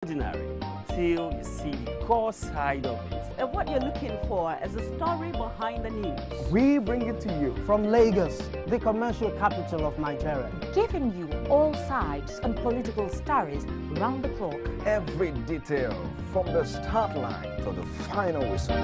Ordinary till you see the core side of it. And what you're looking for is the story behind the news. We bring it to you from Lagos, the commercial capital of Nigeria. Giving you all sides and political stories round the clock. Every detail from the start line to the final whistle.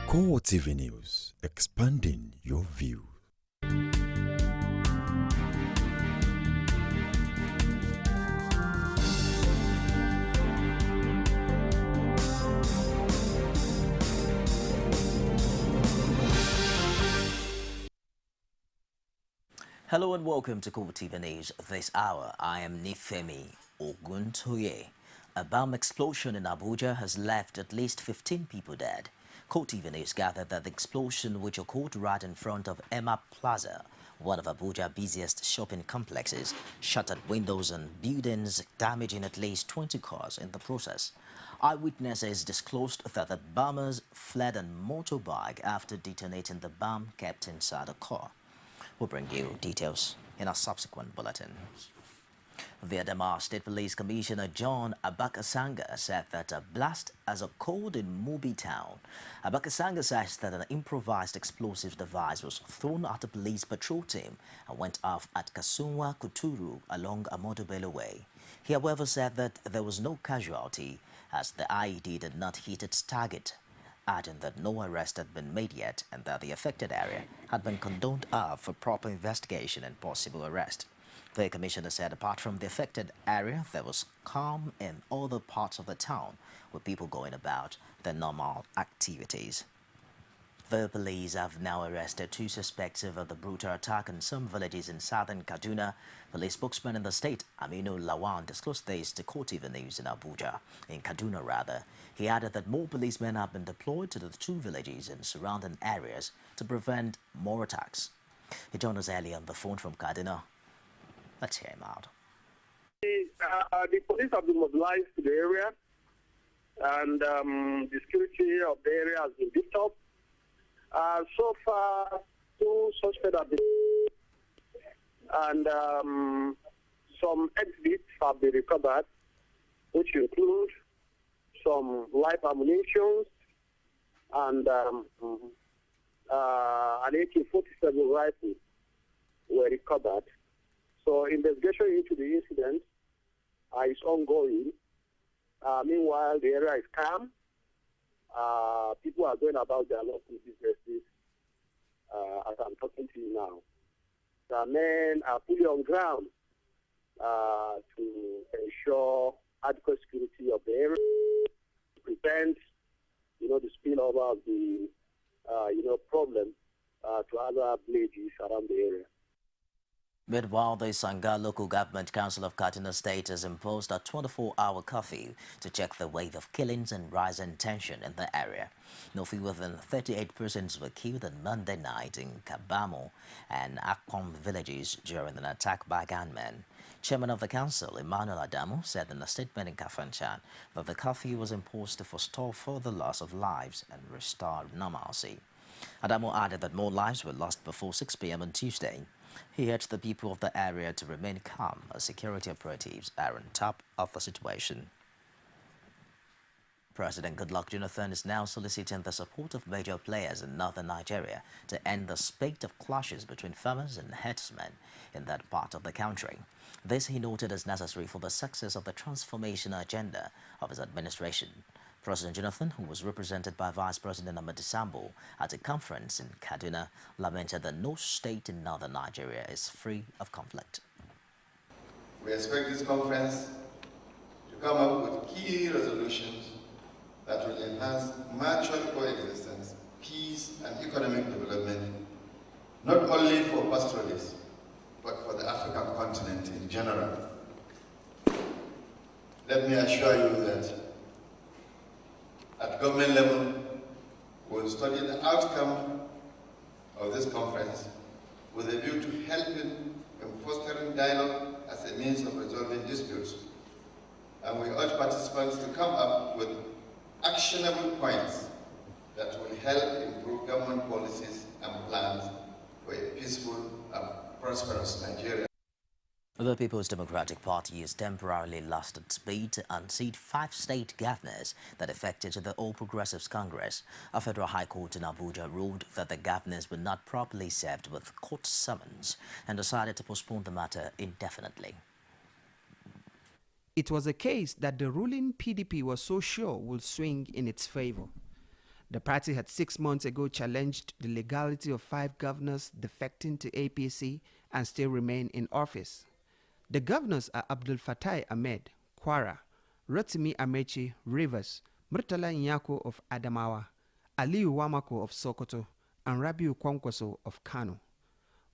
CoreTV News, expanding your view. Hello and welcome to CoreTV News this hour. I am Nifemi Oguntoye. A bomb explosion in Abuja has left at least 15 people dead. CoreTV News gathered that the explosion, which occurred right in front of Emma Plaza, one of Abuja's busiest shopping complexes, shattered windows and buildings, damaging at least 20 cars in the process. Eyewitnesses disclosed that the bombers fled on motorbike after detonating the bomb kept inside a car. We'll bring you details in our subsequent bulletin. The Adamawa State Police Commissioner John Abakasanga said that a blast has occurred in Mubi town. Abakasanga says that an improvised explosive device was thrown at a police patrol team and went off at Kasunwa Kuturu along Amodobelo Way. He, however, said that there was no casualty as the IED did not hit its target, adding that no arrest had been made yet and that the affected area had been condoned off for proper investigation and possible arrest. The commissioner said apart from the affected area, there was calm in other parts of the town, with people going about their normal activities. The police have now arrested 2 suspects of the brutal attack in some villages in southern Kaduna. Police spokesman in the state, Aminu Lawan, disclosed this to CoreTV News in Abuja, in Kaduna rather. He added that more policemen have been deployed to the 2 villages and surrounding areas to prevent more attacks. He joined us earlier on the phone from Kaduna. Let's hear him out. The police have been mobilized to the area, and the security of the area has been beefed up. So far, 2 suspects have been, and some exhibits have been recovered, which include some live ammunition and an AK-47 rifle were recovered. So investigation into the incident is ongoing. Meanwhile, the area is calm. People are going about their local businesses as I'm talking to you now. The men are fully on ground to ensure adequate security of the area, to prevent, the spillover of the, problem to other villages around the area. Meanwhile, the Sanga Local Government Council of Kaduna State has imposed a 24-hour curfew to check the wave of killings and rising tension in the area. No fewer than 38 persons were killed on Monday night in Kabamo and Akwam villages during an attack by gunmen. Chairman of the council, Emmanuel Adamu, said in a statement in Kafanchan that the curfew was imposed to forestall further loss of lives and restore normalcy. Adamu added that more lives were lost before 6 p.m. on Tuesday. He urged the people of the area to remain calm as security operatives are on top of the situation. President Goodluck Jonathan is now soliciting the support of major players in northern Nigeria to end the spate of clashes between farmers and herdsmen in that part of the country. This he noted as necessary for the success of the transformation agenda of his administration. President Jonathan, who was represented by Vice President Ahmed Sambo at a conference in Kaduna, lamented that no state in northern Nigeria is free of conflict. We expect this conference to come up with key resolutions that will enhance mutual coexistence, peace, and economic development, not only for pastoralists, but for the African continent in general. Let me assure you that at government level, we will study the outcome of this conference with a view to helping in fostering dialogue as a means of resolving disputes. And we urge participants to come up with actionable points that will help improve government policies and plans for a peaceful and prosperous Nigeria. The People's Democratic Party has temporarily lost its bid to unseat 5 state governors that affected the All Progressives Congress. A federal high court in Abuja ruled that the governors were not properly served with court summons and decided to postpone the matter indefinitely. It was a case that the ruling PDP was so sure would swing in its favor. The party had 6 months ago challenged the legality of 5 governors defecting to APC and still remain in office. The governors are Abdul Fattah Ahmed, Kwara, Rotimi Amechi, Rivers, Murtala Nyako of Adamawa, Aliyu Wamako of Sokoto, and Rabiu Kwankwaso of Kano.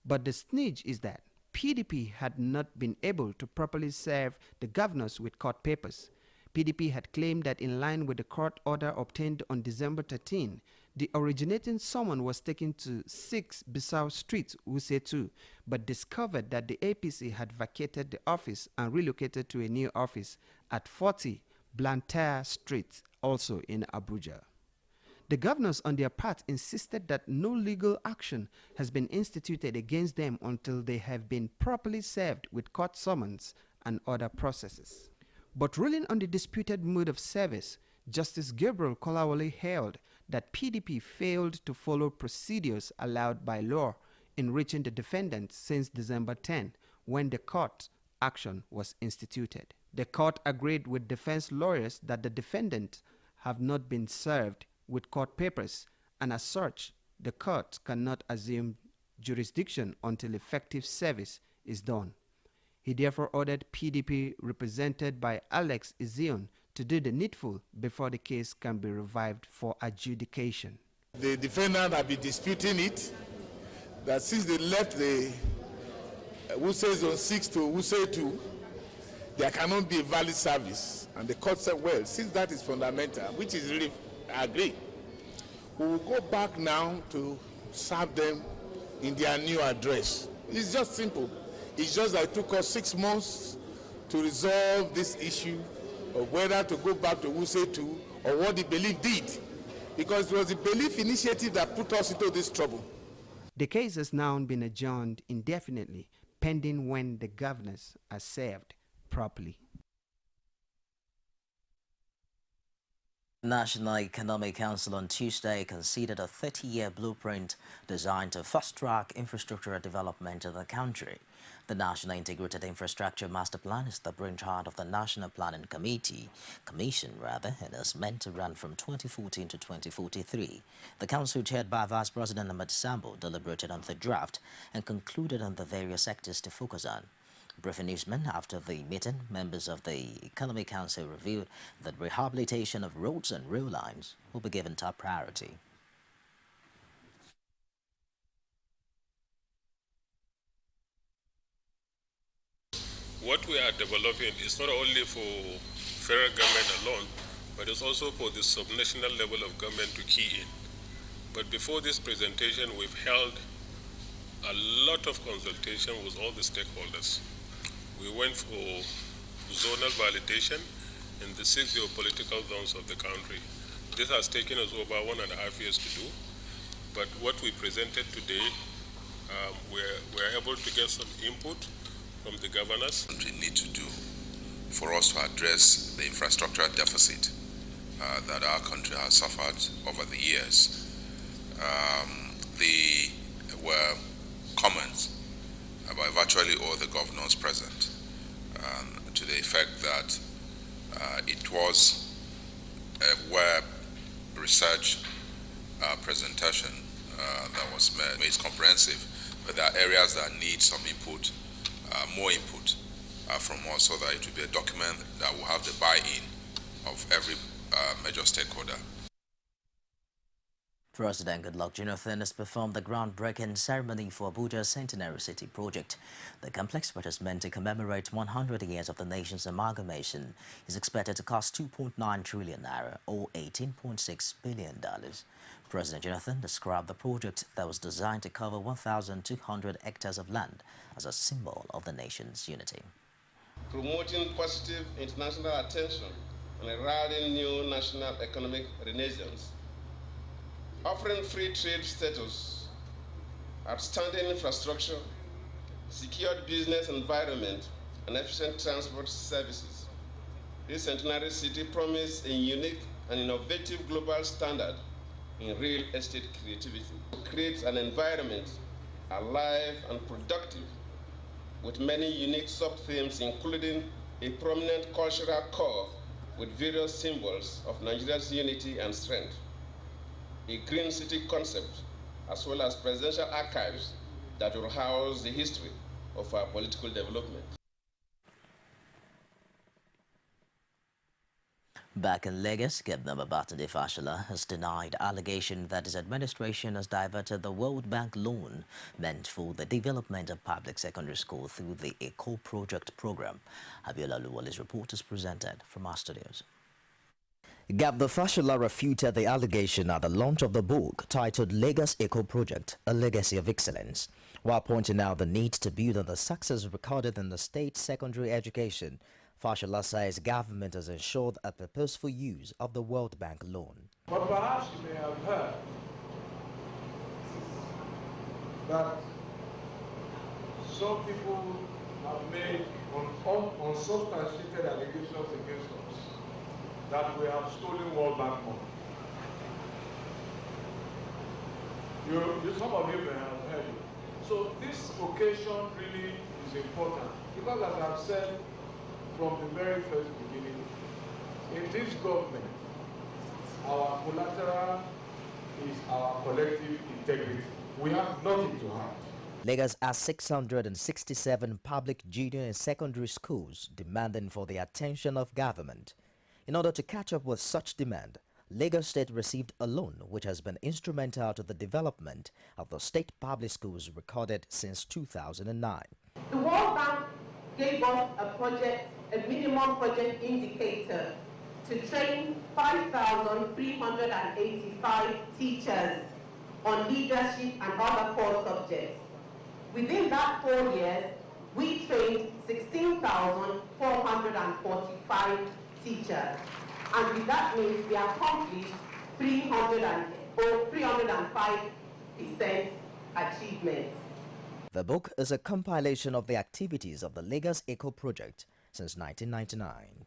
But the snitch is that PDP had not been able to properly serve the governors with court papers. PDP had claimed that in line with the court order obtained on December 13, the originating summon was taken to 6 Bissau Street, Wuse 2, but discovered that the APC had vacated the office and relocated to a new office at 40 Blantyre Street, also in Abuja. The governors on their part insisted that no legal action has been instituted against them until they have been properly served with court summons and other processes. But ruling on the disputed mode of service, Justice Gabriel Kolawole held that PDP failed to follow procedures allowed by law in reaching the defendants since December 10, when the court action was instituted. The court agreed with defense lawyers that the defendants have not been served with court papers, and as such, the court cannot assume jurisdiction until effective service is done. He therefore ordered PDP, represented by Alex Izion, to do the needful before the case can be revived for adjudication. The defendant have been disputing it, that since they left the Wuse Zone 6 to Wuse 2, there cannot be a valid service. And the court said, well, since that is fundamental, which is really, I agree, we will go back now to serve them in their new address. It's just simple. It's just that it took us 6 months to resolve this issue of whether to go back to Wuse 2 or what the belief did. Because it was the belief initiative that put us into this trouble. The case has now been adjourned indefinitely, pending when the governors are served properly. National Economic Council on Tuesday considered a 30-year blueprint designed to fast-track infrastructure development in the country. The National Integrated Infrastructure Master Plan is the brainchild of the National Planning Commission, and is meant to run from 2014 to 2043. The council, chaired by Vice President Ahmed Sambo, deliberated on the draft and concluded on the various sectors to focus on. Briefing newsmen after the meeting, members of the Economic Council revealed that rehabilitation of roads and rail lines will be given top priority. What we are developing is not only for federal government alone, but it's also for the subnational level of government to key in. But before this presentation, we've held a lot of consultation with all the stakeholders. We went for zonal validation in the 6 geopolitical zones of the country. This has taken us over 1.5 years to do, but what we presented today, we're able to get some input from the governors. We need to do for us to address the infrastructural deficit that our country has suffered over the years. There were comments by virtually all the governors present to the effect that it was a web research presentation that was made. It's comprehensive, but there are areas that need some input, more input from us, so that it will be a document that will have the buy-in of every major stakeholder. President Goodluck Jonathan has performed the groundbreaking ceremony for Abuja's Centenary City project. The complex, which is meant to commemorate 100 years of the nation's amalgamation, is expected to cost 2.9 trillion naira, or $18.6 billion. President Jonathan described the project that was designed to cover 1,200 hectares of land as a symbol of the nation's unity. Promoting positive international attention and heralding new national economic renaissance, offering free trade status, outstanding infrastructure, secured business environment, and efficient transport services. This centenary city promised a unique and innovative global standard in real estate creativity. It creates an environment alive and productive with many unique sub-themes, including a prominent cultural core with various symbols of Nigeria's unity and strength, a green city concept, as well as presidential archives that will house the history of our political development. Back in Lagos, Governor Babatunde Fashola has denied allegation that his administration has diverted the World Bank loan meant for the development of public secondary school through the Eco Project program. Abiola Luwale's report is presented from our studios. Governor Fashola refuted the allegation at the launch of the book titled Lagos Eco Project, A Legacy of Excellence, while pointing out the need to build on the success recorded in the state secondary education. Fashola says government has ensured a purposeful use of the World Bank loan. But perhaps you may have heard that some people have made unsubstantiated allegations against us that we have stolen World Bank money. Some of you may have heard it. So this occasion really is important because, as I've said from the very first beginning, in this government, our collateral is our collective integrity. We have nothing to hide. Lagos has 667 public junior and secondary schools demanding for the attention of government. In order to catch up with such demand, Lagos State received a loan which has been instrumental to the development of the state public schools recorded since 2009. The World Bank gave us a minimum project indicator to train 5,385 teachers on leadership and other core subjects. Within that 4 years, we trained 16,445 teachers. And with that means we accomplished 305% achievement. The book is a compilation of the activities of the Lagos Eco Project since 1999.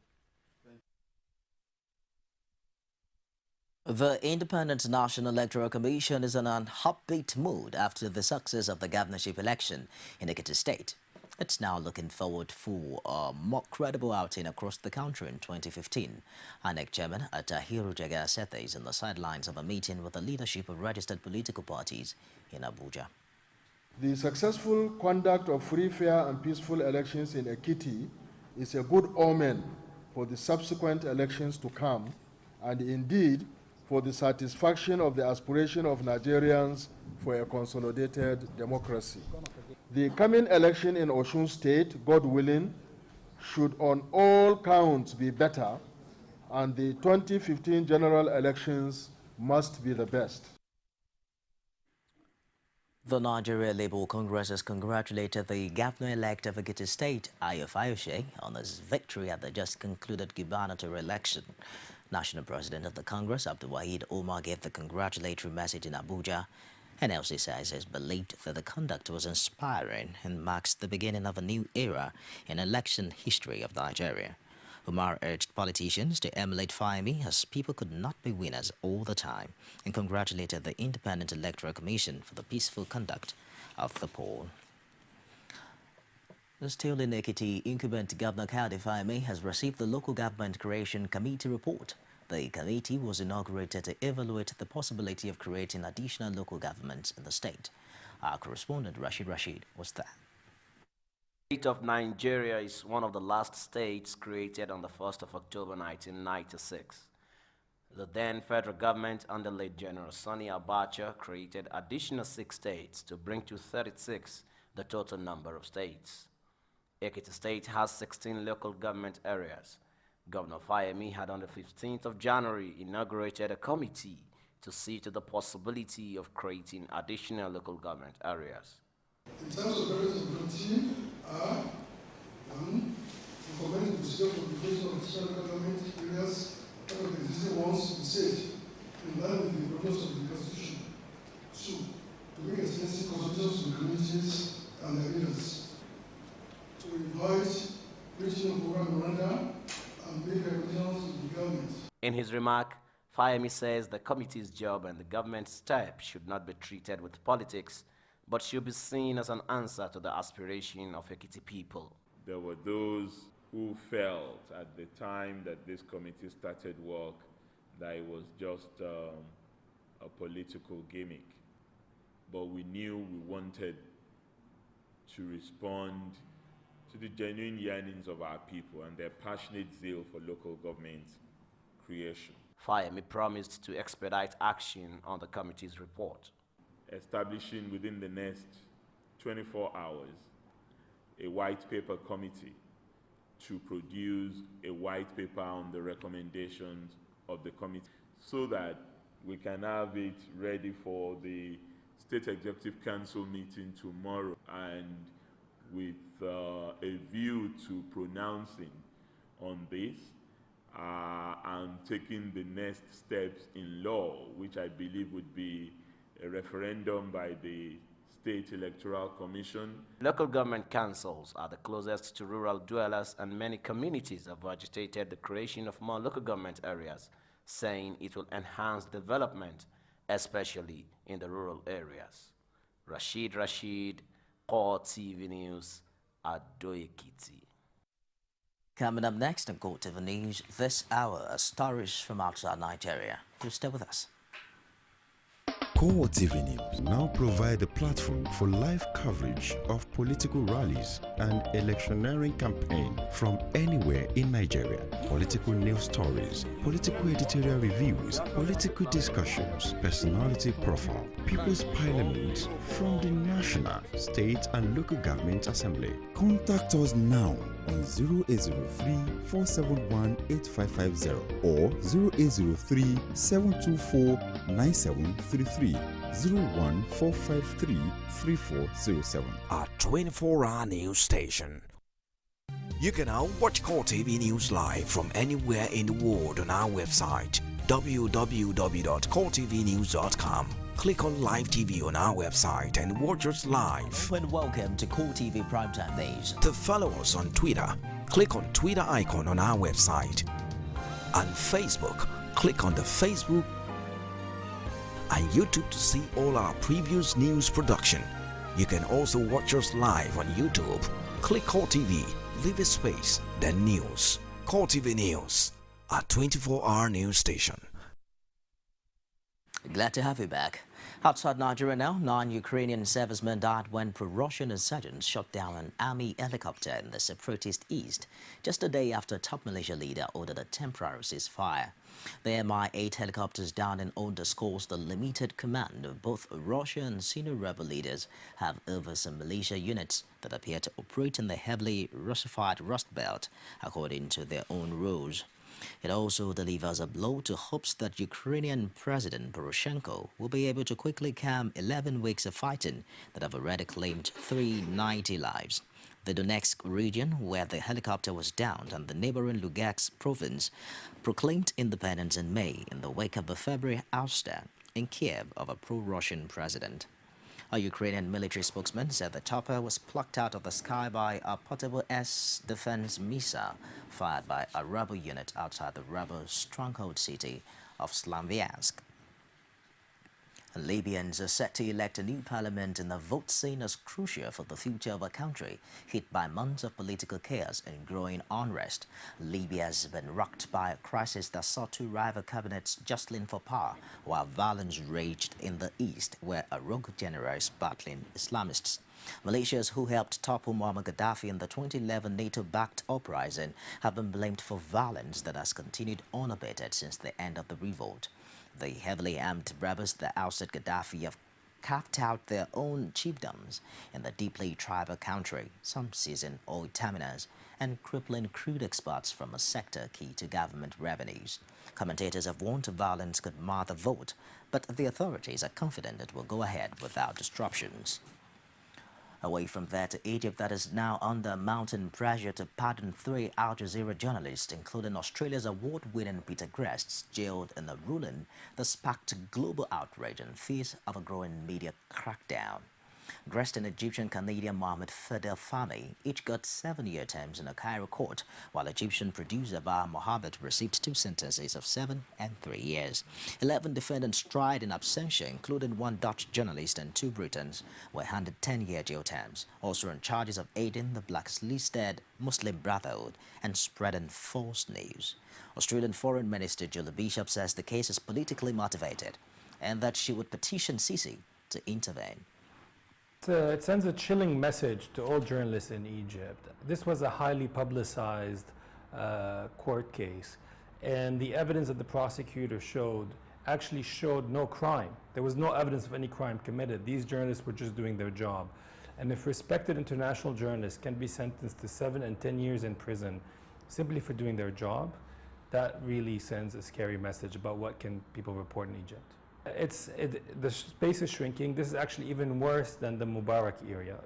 The Independent National Electoral Commission is in an upbeat mood after the success of the governorship election in Ekiti State. It's now looking forward for a more credible outing across the country in 2015. INEC Chairman Atahiru Jega said this in the sidelines of a meeting with the leadership of registered political parties in Abuja. The successful conduct of free, fair and peaceful elections in Ekiti is a good omen for the subsequent elections to come, and indeed for the satisfaction of the aspiration of Nigerians for a consolidated democracy. The coming election in Osun State, God willing, should on all counts be better, and the 2015 general elections must be the best. The Nigeria Labour Congress has congratulated the governor-elect of Ekiti State, Ayo Fayose, on his victory at the just concluded gubernatorial election. National President of the Congress, Abdul Wahid Omar, gave the congratulatory message in Abuja. NLC says it's believed that the conduct was inspiring and marks the beginning of a new era in election history of Nigeria. Umar urged politicians to emulate Fayemi as people could not be winners all the time, and congratulated the Independent Electoral Commission for the peaceful conduct of the poll. Still in Ekiti, incumbent Governor Kayode Fayemi has received the Local Government Creation Committee report. The committee was inaugurated to evaluate the possibility of creating additional local governments in the state. Our correspondent Rashid was there. The state of Nigeria is one of the last states created on the 1st of October 1996. The then federal government under late General Sani Abacha created additional 6 states to bring to 36 the total number of states. Ekiti State has 16 local government areas. Governor Fayemi had on the 15th of January inaugurated a committee to see to the possibility of creating additional local government areas. In terms of areas of committee are implementing the procedure for the creation of additional government areas out of the existing ones in the state, in line with the provisions of the Constitution. 2, to make extensive consultations with communities and their leaders. avoid reaching a memorandum and make recommendations to the government. In his remark, Fayemi says the committee's job and the government's step should not be treated with politics, but should be seen as an answer to the aspiration of Ekiti people. There were those who felt at the time that this committee started work that it was just a political gimmick. But we knew we wanted to respond to the genuine yearnings of our people and their passionate zeal for local government creation. Fayemi promised to expedite action on the committee's report. Establishing within the next 24 hours a white paper committee to produce a white paper on the recommendations of the committee so that we can have it ready for the State Executive Council meeting tomorrow, and with a view to pronouncing on this and taking the next steps in law, which I believe would be a referendum by the State Electoral Commission. Local government councils are the closest to rural dwellers, and many communities have agitated the creation of more local government areas, saying it will enhance development, especially in the rural areas. Rashid, CoreTV News, Ado-Ekiti. Coming up next on CoreTV News this hour, stories from outside Nigeria. Do stay with us. CoreTV News now provide a platform for live coverage of political rallies and electioneering campaign from anywhere in Nigeria. Political news stories, political editorial reviews, political discussions, personality profile, People's Parliament from the National, State and Local Government Assembly. Contact us now on 0803-471-8550 or 0803-724-9733. 01453-3407. Our 24-hour news station. You can now watch CoreTV News live from anywhere in the world on our website www.coretvnews.com. Click on Live TV on our website and watch us live. And welcome to CoreTV Primetime News. To follow us on Twitter, click on Twitter icon on our website. On Facebook, click on the Facebook and YouTube to see all our previous news production. You can also watch us live on YouTube. Click CoreTV, leave a space, then News. CoreTV News, our 24-hour news station. Glad to have you back. Outside Nigeria now, 9 Ukrainian servicemen died when pro-Russian insurgents shot down an army helicopter in the separatist east, just a day after a top militia leader ordered a temporary ceasefire. The Mi-8 helicopters down in underscores the limited command of both Russia and senior rebel leaders have over some militia units that appear to operate in the heavily Russified Rust Belt, according to their own rules. It also delivers a blow to hopes that Ukrainian President Poroshenko will be able to quickly calm 11 weeks of fighting that have already claimed 390 lives. The Donetsk region, where the helicopter was downed, and the neighboring Lugansk province proclaimed independence in May in the wake of the February ouster in Kiev of a pro-Russian president. A Ukrainian military spokesman said the chopper was plucked out of the sky by a portable S-defense missile fired by a rebel unit outside the rebel stronghold city of Slavyansk. Libyans are set to elect a new parliament in a vote seen as crucial for the future of a country hit by months of political chaos and growing unrest. Libya has been rocked by a crisis that saw two rival cabinets jostling for power, while violence raged in the east, where a rogue general is battling Islamists. Militias who helped topple Muammar Gaddafi in the 2011 NATO-backed uprising have been blamed for violence that has continued unabated since the end of the revolt. The heavily armed rebels that ousted Gaddafi have carved out their own chiefdoms in the deeply tribal country, some seizing oil terminals and crippling crude exports from a sector key to government revenues. Commentators have warned violence could mar the vote, but the authorities are confident it will go ahead without disruptions. Away from there to Egypt, that is now under mounting pressure to pardon 3 Al Jazeera journalists, including Australia's award-winning Peter Grest, jailed in a ruling that sparked global outrage and fears of a growing media crackdown. Dressed in Egyptian-Canadian Mohammed Fadel Fahmy each got 7-year terms in a Cairo court, while Egyptian producer Bah Mohammed received 2 sentences of 7 and 3 years. 11 defendants tried in absentia, including 1 Dutch journalist and 2 Britons, were handed 10-year jail terms, also on charges of aiding the blacklisted Muslim Brotherhood and spreading false news. Australian Foreign Minister Julie Bishop says the case is politically motivated and that she would petition Sisi to intervene. It sends a chilling message to all journalists in Egypt. This was a highly publicized court case, and the evidence that the prosecutor actually showed no crime. There was no evidence of any crime committed. These journalists were just doing their job. And if respected international journalists can be sentenced to 7 and 10 years in prison simply for doing their job, that really sends a scary message about what can people report in Egypt. The space is shrinking. This is actually even worse than the Mubarak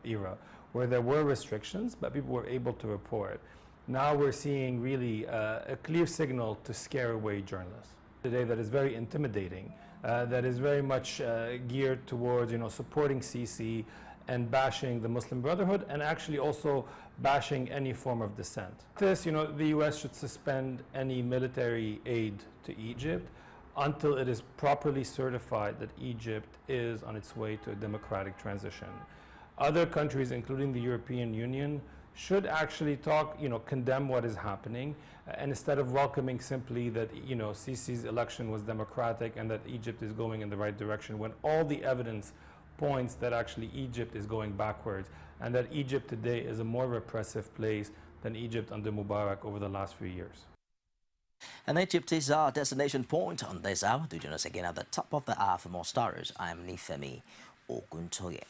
era, where there were restrictions, but people were able to report. Now we're seeing really a clear signal to scare away journalists today that is very intimidating, that is very much geared towards supporting Sisi and bashing the Muslim Brotherhood, and actually also bashing any form of dissent. The U.S. should suspend any military aid to Egypt until it is properly certified that Egypt is on its way to a democratic transition. Other countries, including the European Union, should actually condemn what is happening, and instead of welcoming simply that Sisi's election was democratic and that Egypt is going in the right direction, when all the evidence points that actually Egypt is going backwards, and that Egypt today is a more repressive place than Egypt under Mubarak over the last few years. And Egypt is our destination point on this hour. Do join us again at the top of the hour for more stories. I am Nifemi Oguntoye.